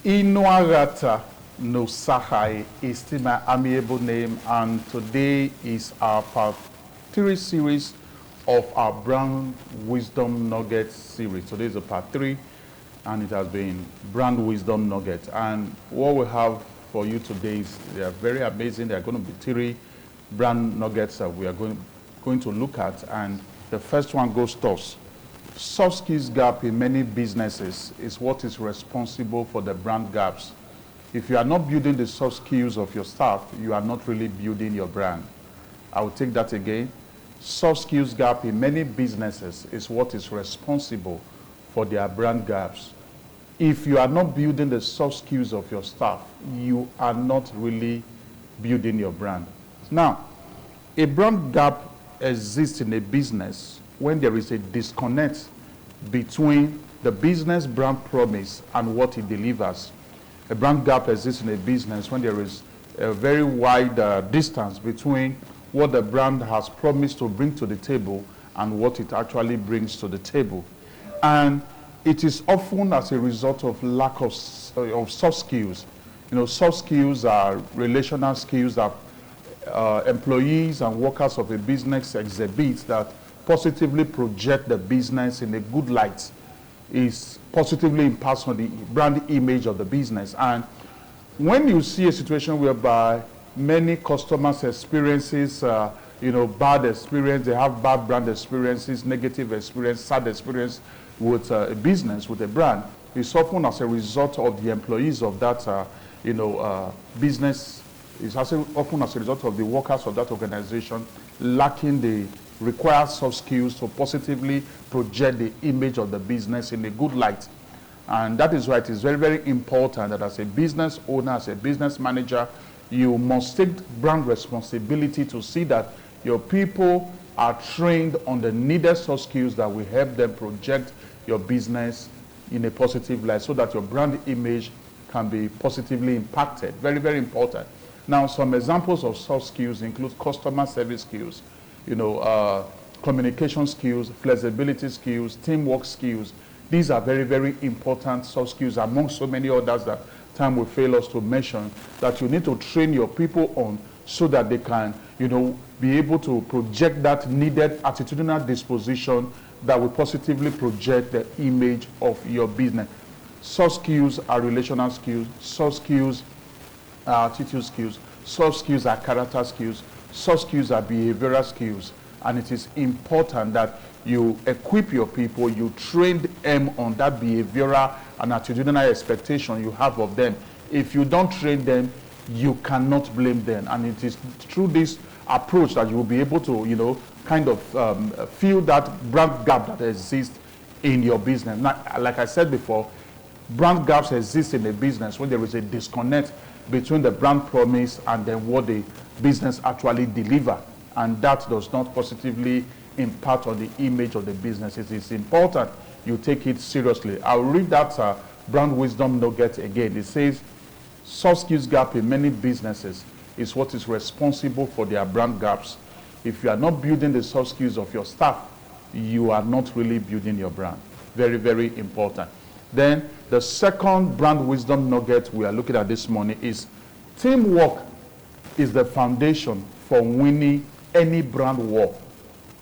Inuarata no Sahai is still my amiable name, and today is our part 3 series of our Brand Wisdom Nugget series. Today is a part 3, and it has been Brand Wisdom Nugget. And what we have for you today is they are very amazing. There are going to be 3 brand nuggets that we are going to look at, and the first one goes thus. Soft skills gap in many businesses is what is responsible for the brand gaps. If you are not building the soft skills of your staff, you are not really building your brand. I will take that again. Soft skills gap in many businesses is what is responsible for their brand gaps. If you are not building the soft skills of your staff, you are not really building your brand. Now, a brand gap exists in a business when there is a disconnect between the business brand promise and what it delivers. A brand gap exists in a business when there is a very wide distance between what the brand has promised to bring to the table and what it actually brings to the table. And it is often as a result of lack of soft skills. You know, soft skills are relational skills that employees and workers of a business exhibit that positively project the business in a good light, is positively impacts on the brand image of the business. And when you see a situation whereby many customers experiences bad experience, they have bad brand experiences, negative experience, sad experience with a business, with a brand, it's often as a result of the employees of that business. It's often as a result of the workers of that organization lacking the required soft skills to positively project the image of the business in a good light. And that is why it is very, very important that as a business owner, as a business manager, you must take brand responsibility to see that your people are trained on the needed soft skills that will help them project your business in a positive light so that your brand image can be positively impacted. Very, very important. Now, some examples of soft skills include customer service skills, communication skills, flexibility skills, teamwork skills. These are very, very important soft skills among so many others that time will fail us to mention that you need to train your people on so that they can, be able to project that needed attitudinal disposition that will positively project the image of your business. Soft skills are relational skills. Soft skills are attitude skills. Soft skills are character skills. Soft skills are behavioral skills. And it is important that you equip your people, you train them on that behavioral and attitudinal expectation you have of them. If you don't train them, you cannot blame them. And it is through this approach that you will be able to, fill that brand gap that exists in your business. Now, like I said before, brand gaps exist in a business when there is a disconnect between the brand promise and then what the business actually deliver, and that does not positively impact on the image of the business. It is important you take it seriously. I'll read that brand wisdom nugget again. It says, soft skills gap in many businesses is what is responsible for their brand gaps. If you are not building the soft skills of your staff, you are not really building your brand. Very, very important. Then the second brand wisdom nugget we are looking at this morning is teamwork is the foundation for winning any brand war.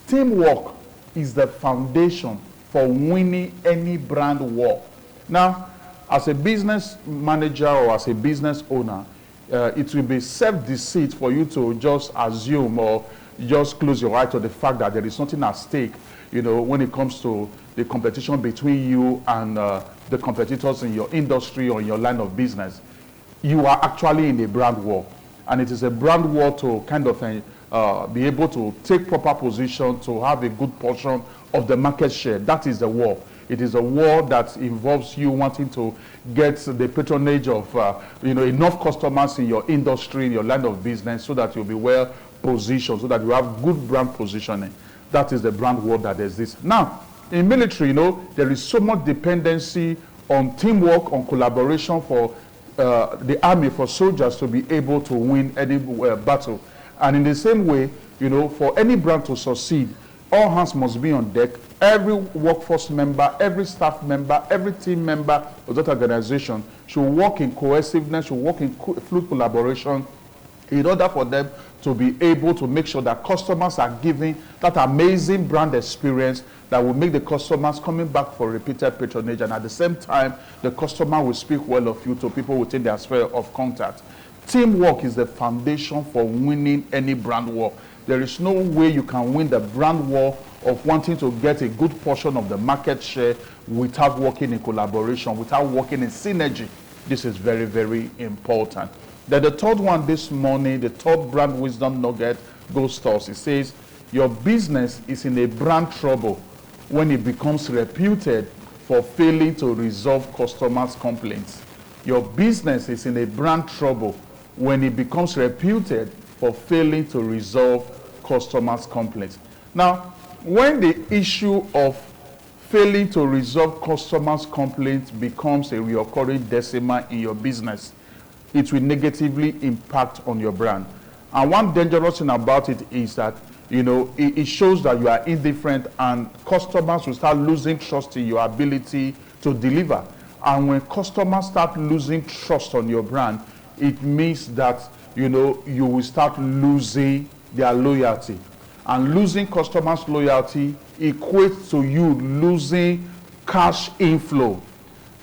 Teamwork is the foundation for winning any brand war. Now, as a business manager or as a business owner, it will be self-deceit for you to just assume or just close your eye to the fact that there is nothing at stake, when it comes to the competition between you and the competitors in your industry or in your line of business. You are actually in a brand war. And it is a brand war to kind of be able to take proper position, to have a good portion of the market share. That is the war. It is a war that involves you wanting to get the patronage of enough customers in your industry, in your line of business, so that you'll be well positioned, so that you have good brand positioning. That is the brand war that exists. Now, in military, there is so much dependency on teamwork, on collaboration for the army, for soldiers to be able to win any battle. And in the same way, for any brand to succeed, all hands must be on deck. every workforce member, every staff member, every team member of that organization should work in cohesiveness, should work in fluid collaboration in order for them to be able to make sure that customers are giving that amazing brand experience that will make the customers coming back for repeated patronage, and at the same time, the customer will speak well of you to people within their sphere of contact. Teamwork is the foundation for winning any brand war. There is no way you can win the brand war of wanting to get a good portion of the market share without working in collaboration, without working in synergy. This is very, very important. Then the third one this morning, the third brand wisdom nugget goes to us. It says, your business is in a brand trouble when it becomes reputed for failing to resolve customers' complaints. Your business is in a brand trouble when it becomes reputed for failing to resolve customers' complaints. Now, when the issue of failing to resolve customers' complaints becomes a recurring decimal in your business, it will negatively impact on your brand. And one dangerous thing about it is that, you know, it shows that you are indifferent, and customers will start losing trust in your ability to deliver. And when customers start losing trust on your brand, it means that, you know, you will start losing their loyalty. And losing customers' loyalty equates to you losing cash inflow.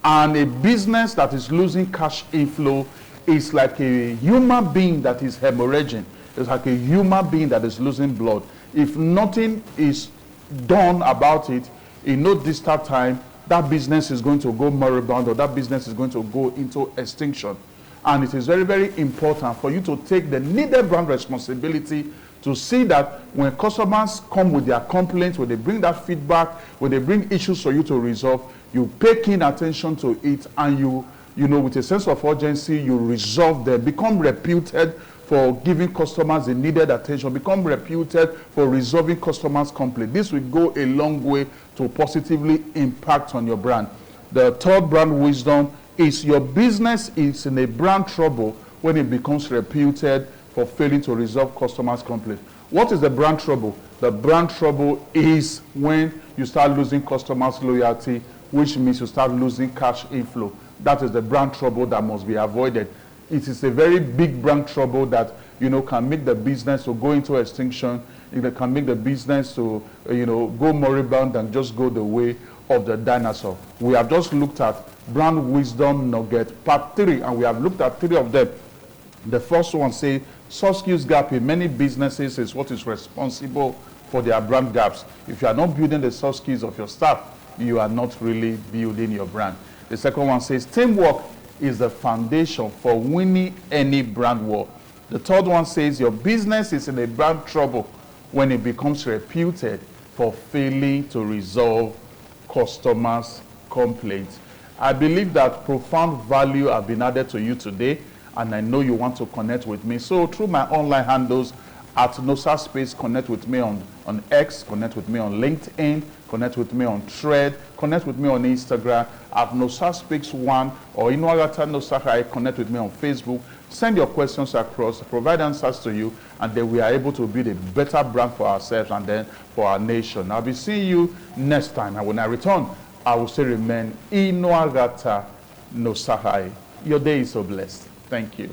And a business that is losing cash inflow is like a human being that is hemorrhaging. It's like a human being that is losing blood. If nothing is done about it, in no distant time, that business is going to go moribund, or that business is going to go into extinction. And it is very, very important for you to take the needed brand responsibility to see that when customers come with their complaints, when they bring that feedback, when they bring issues for you to resolve, you pay keen attention to it, and you know, with a sense of urgency, you resolve them. Become reputed for giving customers the needed attention. Become reputed for resolving customers' complaints. This will go a long way to positively impact on your brand. The third brand wisdom is your business is in a brand trouble when it becomes reputed for failing to resolve customers' complaints. What is the brand trouble? The brand trouble is when you start losing customers' loyalty, which means you start losing cash inflow. That is the brand trouble that must be avoided. It is a very big brand trouble that, you know, can make the business to go into extinction. It can make the business to, you know, go moribund and just go the way of the dinosaur. We have just looked at brand wisdom nugget part 3, and we have looked at 3 of them. The first one says, soft skills gap in many businesses is what is responsible for their brand gaps. If you are not building the soft skills of your staff, you are not really building your brand. The second one says, teamwork is the foundation for winning any brand war. The third one says, your business is in a brand trouble when it becomes reputed for failing to resolve customers' complaints. I believe that profound value have been added to you today, and I know you want to connect with me. So through my online handles at Nosa Space, connect with me on X, connect with me on LinkedIn, connect with me on Thread, connect with me on Instagram at Nosa Speaks 1, or Inuagata Nosahai, connect with me on Facebook. Send your questions across, provide answers to you, and then we are able to build a better brand for ourselves and then for our nation. I'll be seeing you next time, and when I return, I will still remain Inuagata Nosahai. Your day is so blessed. Thank you.